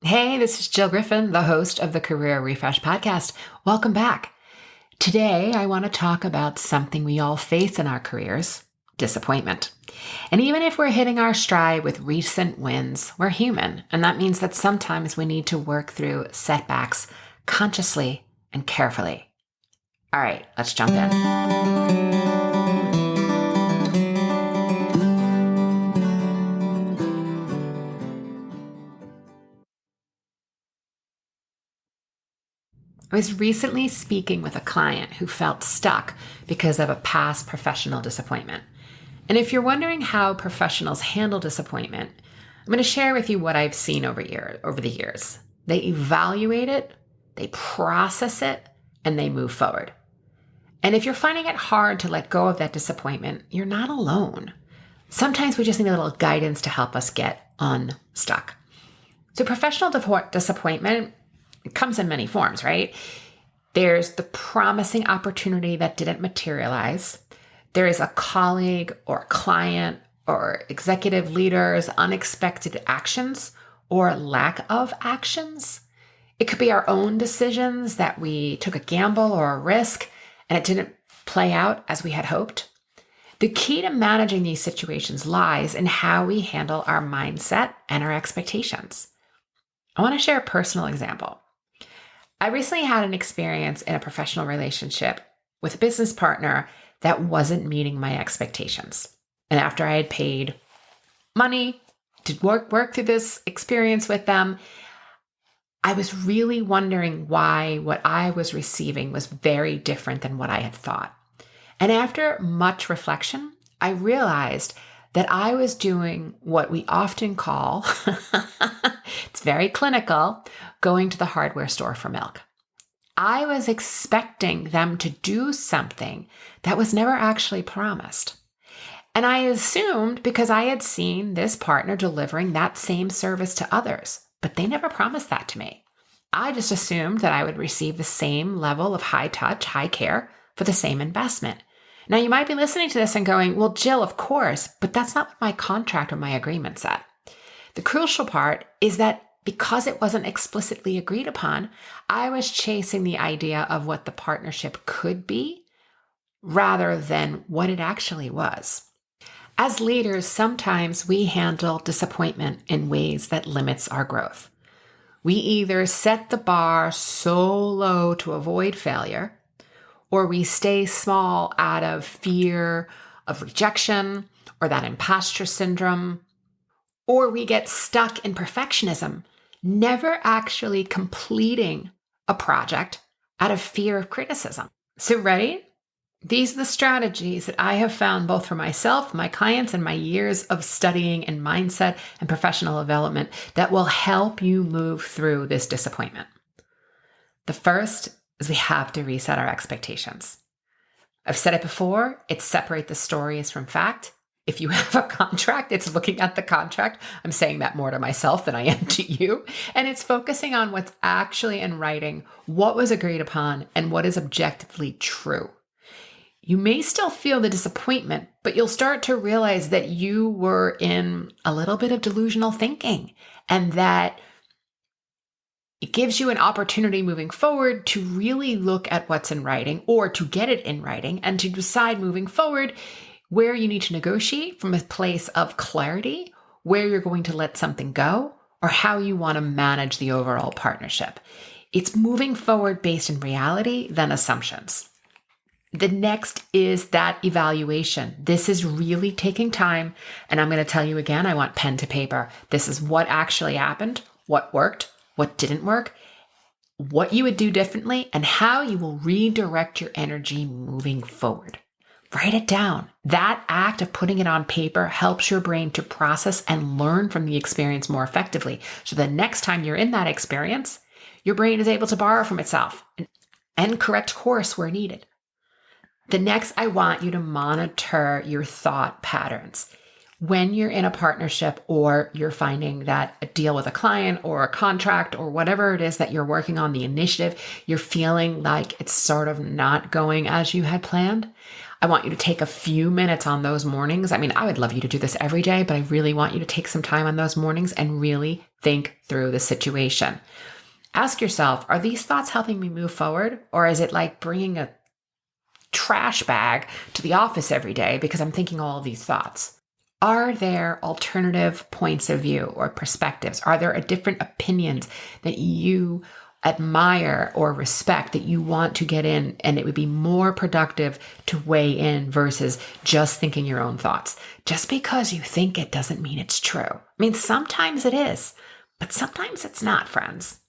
Hey, this is Jill Griffin, the host of the Career Refresh Podcast. Welcome back. Today, I want to talk about something we all face in our careers, disappointment. And even if we're hitting our stride with recent wins, we're human. And that means that sometimes we need to work through setbacks consciously and carefully. All right, let's jump in. I was recently speaking with a client who felt stuck because of a past professional disappointment. And if you're wondering how professionals handle disappointment, I'm going to share with you what I've seen over the years. They evaluate it, they process it, and they move forward. And if you're finding it hard to let go of that disappointment, you're not alone. Sometimes we just need a little guidance to help us get unstuck. So professional disappointment comes in many forms, right? There's the promising opportunity that didn't materialize. There is a colleague or client or executive leader's unexpected actions or lack of actions. It could be our own decisions that we took a gamble or a risk and it didn't play out as we had hoped. The key to managing these situations lies in how we handle our mindset and our expectations. I want to share a personal example. I recently had an experience in a professional relationship with a business partner that wasn't meeting my expectations. And after I had paid money to work through this experience with them, I was really wondering why what I was receiving was very different than what I had thought. And after much reflection, I realized that I was doing what we often call, it's very clinical, going to the hardware store for milk. I was expecting them to do something that was never actually promised. And I assumed because I had seen this partner delivering that same service to others, but they never promised that to me. I just assumed that I would receive the same level of high touch, high care for the same investment. Now, you might be listening to this and going, well, Jill, of course, but that's not what my contract or my agreement said. The crucial part is that because it wasn't explicitly agreed upon, I was chasing the idea of what the partnership could be rather than what it actually was. As leaders, sometimes we handle disappointment in ways that limits our growth. We either set the bar so low to avoid failure, or we stay small out of fear of rejection or that imposter syndrome, or we get stuck in perfectionism, never actually completing a project out of fear of criticism. So ready? These are the strategies that I have found both for myself, my clients, and my years of studying in mindset and professional development that will help you move through this disappointment. The first is we have to reset our expectations. I've said it before, it's separate the stories from fact. If you have a contract, it's looking at the contract. I'm saying that more to myself than I am to you. And it's focusing on what's actually in writing, what was agreed upon, and what is objectively true. You may still feel the disappointment, but you'll start to realize that you were in a little bit of delusional thinking and that it gives you an opportunity moving forward to really look at what's in writing or to get it in writing and to decide moving forward where you need to negotiate from a place of clarity, where you're going to let something go, or how you want to manage the overall partnership. It's moving forward based in reality than assumptions. The next is that evaluation. This is really taking time. And I'm going to tell you again, I want pen to paper. This is what actually happened, what worked, what didn't work, what you would do differently, and how you will redirect your energy moving forward. Write it down. That act of putting it on paper helps your brain to process and learn from the experience more effectively. So the next time you're in that experience, your brain is able to borrow from itself and correct course where needed. The next, I want you to monitor your thought patterns. When you're in a partnership or you're finding that a deal with a client or a contract or whatever it is that you're working on, the initiative, you're feeling like it's sort of not going as you had planned, I want you to take a few minutes on those mornings. I mean, I would love you to do this every day, but I really want you to take some time on those mornings and really think through the situation. Ask yourself, are these thoughts helping me move forward? Or is it like bringing a trash bag to the office every day because I'm thinking all of these thoughts? Are there alternative points of view or perspectives? Are there different opinions that you admire or respect that you want to get in, and it would be more productive to weigh in versus just thinking your own thoughts? Just because you think it doesn't mean it's true. I mean, sometimes it is, but sometimes it's not, friends.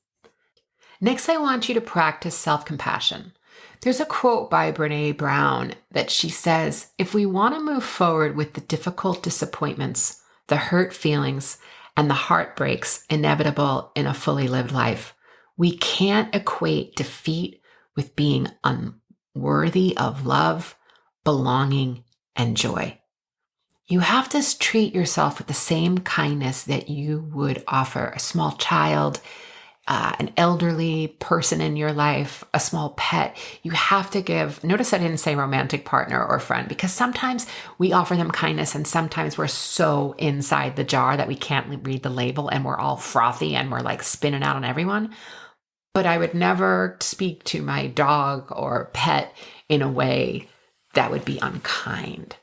Next, I want you to practice self-compassion. There's a quote by Brené Brown that she says, if we want to move forward with the difficult disappointments, the hurt feelings, and the heartbreaks inevitable in a fully lived life, we can't equate defeat with being unworthy of love, belonging, and joy. You have to treat yourself with the same kindness that you would offer a small child, an elderly person in your life, a small pet. You have to give, notice I didn't say romantic partner or friend, because sometimes we offer them kindness and sometimes we're so inside the jar that we can't read the label and we're all frothy and we're like spinning out on everyone. But I would never speak to my dog or pet in a way that would be unkind.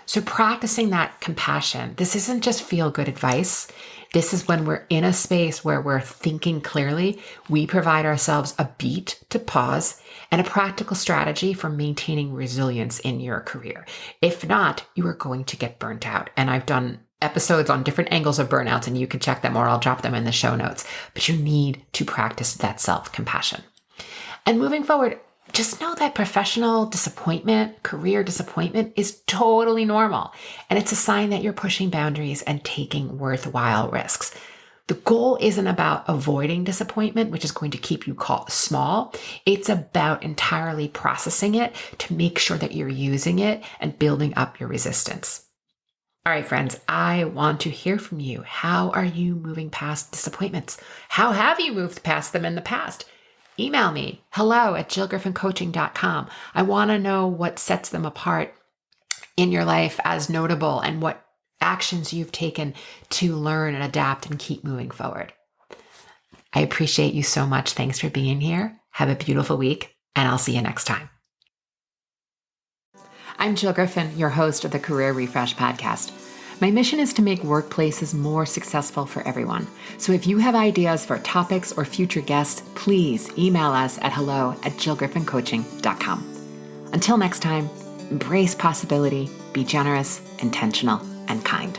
So practicing that compassion, this isn't just feel-good advice. This is when we're in a space where we're thinking clearly. We provide ourselves a beat to pause and a practical strategy for maintaining resilience in your career. If not, you are going to get burnt out. And I've done episodes on different angles of burnouts, and you can check them or I'll drop them in the show notes. But you need to practice that self-compassion. And moving forward, just know that professional disappointment, career disappointment is totally normal. And it's a sign that you're pushing boundaries and taking worthwhile risks. The goal isn't about avoiding disappointment, which is going to keep you small. It's about entirely processing it to make sure that you're using it and building up your resistance. All right, friends, I want to hear from you. How are you moving past disappointments? How have you moved past them in the past? Email me, hello@jillgriffincoaching.com. I want to know what sets them apart in your life as notable and what actions you've taken to learn and adapt and keep moving forward. I appreciate you so much. Thanks for being here. Have a beautiful week, and I'll see you next time. I'm Jill Griffin, your host of the Career Refresh podcast. My mission is to make workplaces more successful for everyone. So if you have ideas for topics or future guests, please email us at hello@jillgriffincoaching.com. Until next time, embrace possibility, be generous, intentional, and kind.